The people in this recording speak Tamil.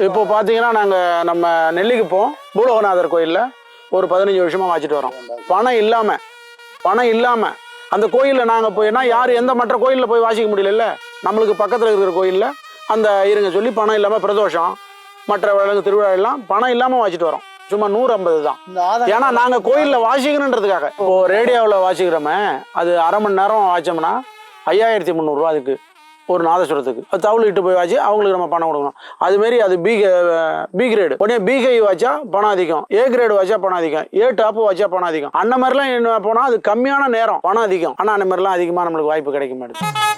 இப்போ பார்த்தீங்கன்னா நாங்கள் நம்ம நெல்லிக்குப்போம் பூலோகநாதர் கோயிலில் ஒரு 15 வருஷமாக வாச்சிட்டு வரோம். பணம் இல்லாமல் அந்த கோயிலில் நாங்கள் போயினா யார் எந்த மற்ற கோயிலில் போய் வாசிக்க முடியல. நம்மளுக்கு பக்கத்தில் இருக்கிற கோயிலில் அந்த இருங்க சொல்லி பணம் இல்லாமல் பிரதோஷம் மற்ற விலங்கு திருவிழா எல்லாம் பணம் இல்லாமல் வாச்சிட்டு வரோம். சும்மா 150 தான். ஏன்னா நாங்கள் கோயிலில் வாசிக்கணுன்றதுக்காக. இப்போ ரேடியோவில் வாசிக்கிறோமே அது அரை மணி நேரம் வாச்சோம்னா 5300 அதுக்கு ஒரு நாதஸ்வரத்துக்கு. அது தவுள் இட்டு போய் வாச்சு அவங்களுக்கு நம்ம பணம் கொடுக்கணும். அதுமாரி அது பி கிரேடு. உடனே பிகை வாச்சா பணம் அதிகம், ஏ கிரேடு வாச்சா பணம் அதிகம், ஏ டாப்பு வாச்சா பணம் அதிகம். அந்த மாதிரிலாம் என்ன போனால் அது கம்மியான நேரம் பணம் அதிகம். ஆனால் அந்த மாதிரிலாம் அதிகமாக நம்மளுக்கு வாய்ப்பு கிடைக்க மாட்டேங்குது.